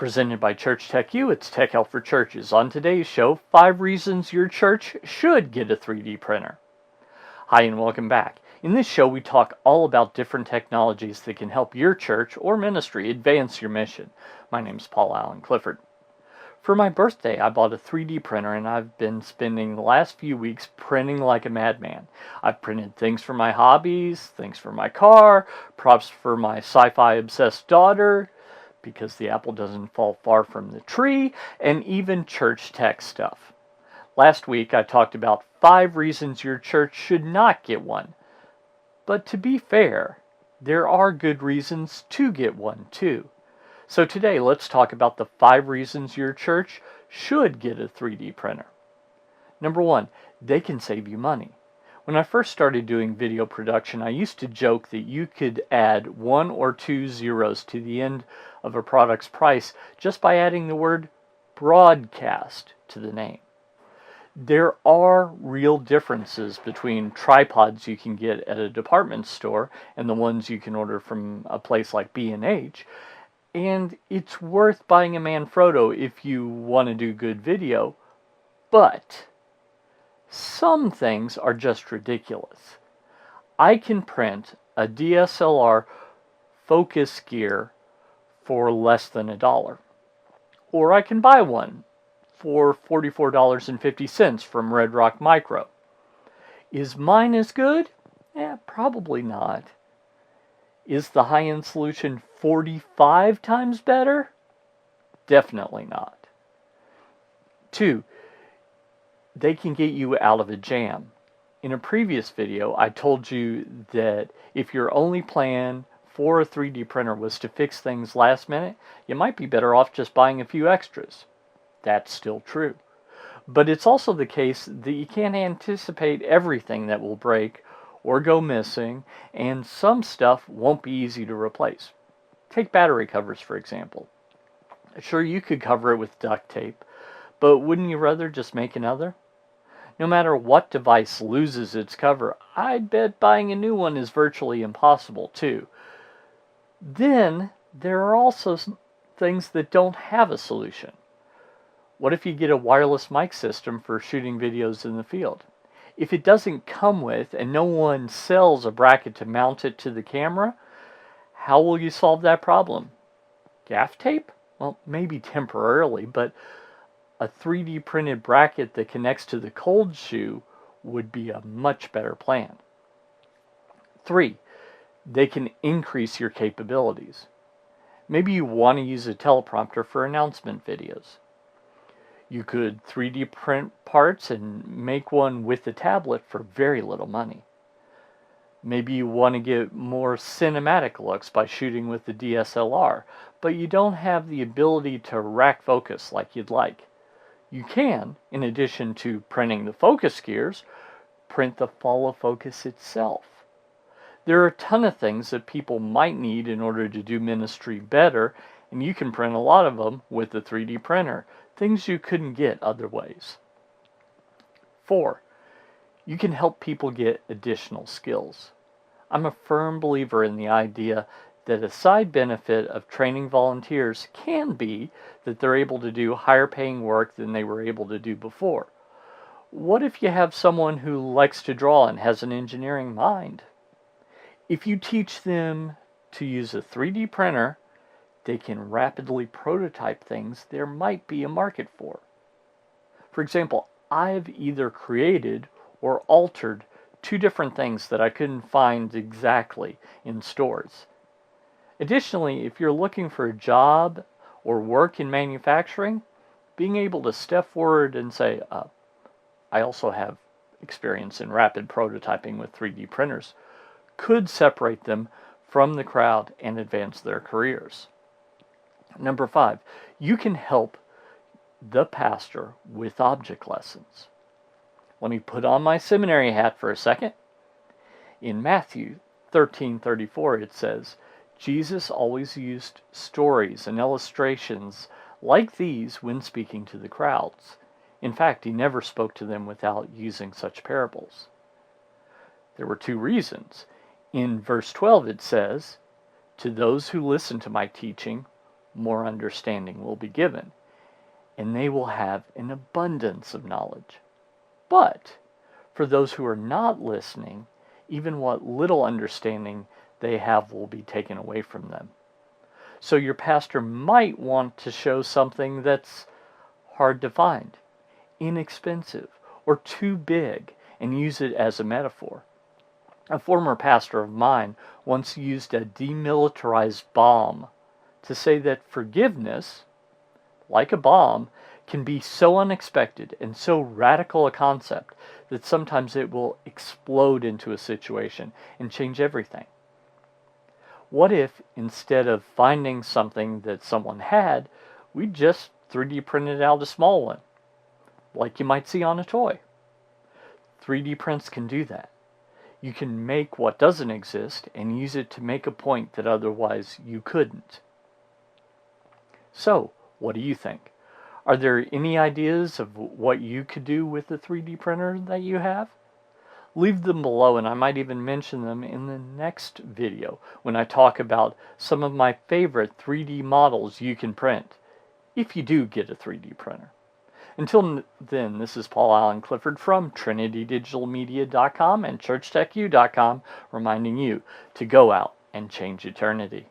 Presented by Church Tech U, it's Tech Help for Churches. On today's show, 5 reasons your church should get a 3D printer. Hi and welcome back. In this show, we talk all about different technologies that can help your church or ministry advance your mission. My name's Paul Allen Clifford. For my birthday, I bought a 3D printer and I've been spending the last few weeks printing like a madman. I've printed things for my hobbies, things for my car, props for my sci-fi obsessed daughter, because the apple doesn't fall far from the tree, and even church tech stuff. Last week I talked about 5 reasons your church should not get one. But to be fair, there are good reasons to get one too. So today let's talk about the 5 reasons your church should get a 3D printer. Number 1, they can save you money. When I first started doing video production, I used to joke that you could add 1 or 2 zeros to the end of a product's price just by adding the word broadcast to the name. There are real differences between tripods you can get at a department store and the ones you can order from a place like B&H, and it's worth buying a Manfrotto if you want to do good video, but some things are just ridiculous. I can print a DSLR focus gear for less than $1. Or I can buy one for $44.50 from Red Rock Micro. Is mine as good? Probably not. Is the high-end solution 45 times better? Definitely not. 2, they can get you out of a jam. In a previous video, I told you that if your only plan for a 3D printer was to fix things last minute, you might be better off just buying a few extras. That's still true. But it's also the case that you can't anticipate everything that will break or go missing, and some stuff won't be easy to replace. Take battery covers, for example. Sure, you could cover it with duct tape, but wouldn't you rather just make another? No matter what device loses its cover, I'd bet buying a new one is virtually impossible too. Then, there are also things that don't have a solution. What if you get a wireless mic system for shooting videos in the field? If it doesn't come with, and no one sells a bracket to mount it to the camera, how will you solve that problem? Gaff tape? Well, maybe temporarily, but a 3D printed bracket that connects to the cold shoe would be a much better plan. 3, they can increase your capabilities. Maybe you want to use a teleprompter for announcement videos. You could 3D print parts and make one with a tablet for very little money. Maybe you want to get more cinematic looks by shooting with the DSLR, but you don't have the ability to rack focus like you'd like. You can, in addition to printing the focus gears, print the follow focus itself. There are a ton of things that people might need in order to do ministry better, and you can print a lot of them with the 3D printer, things you couldn't get other ways. 4, you can help people get additional skills. I'm a firm believer in the idea that a side benefit of training volunteers can be that they're able to do higher paying work than they were able to do before. What if you have someone who likes to draw and has an engineering mind? If you teach them to use a 3D printer, they can rapidly prototype things there might be a market for. For example, I've either created or altered 2 different things that I couldn't find exactly in stores. Additionally, if you're looking for a job or work in manufacturing, being able to step forward and say, I also have experience in rapid prototyping with 3D printers, could separate them from the crowd and advance their careers. Number 5, you can help the pastor with object lessons. Let me put on my seminary hat for a second. In Matthew 13:34 it says, Jesus always used stories and illustrations like these when speaking to the crowds. In fact, he never spoke to them without using such parables. There were 2 reasons. In verse 12 it says, "To those who listen to my teaching more understanding will be given, and they will have an abundance of knowledge. But for those who are not listening, even what little understanding they have will be taken away from them. So your pastor might want to show something that's hard to find, inexpensive, or too big, and use it as a metaphor. A former pastor of mine once used a demilitarized bomb to say that forgiveness, like a bomb, can be so unexpected and so radical a concept that sometimes it will explode into a situation and change everything. What if, instead of finding something that someone had, we just 3D printed out a small one, like you might see on a toy? 3D prints can do that. You can make what doesn't exist and use it to make a point that otherwise you couldn't. So, what do you think? Are there any ideas of what you could do with the 3D printer that you have? Leave them below, and I might even mention them in the next video when I talk about some of my favorite 3D models you can print, if you do get a 3D printer. Until then, this is Paul Allen Clifford from TrinityDigitalMedia.com and ChurchTechU.com, reminding you to go out and change eternity.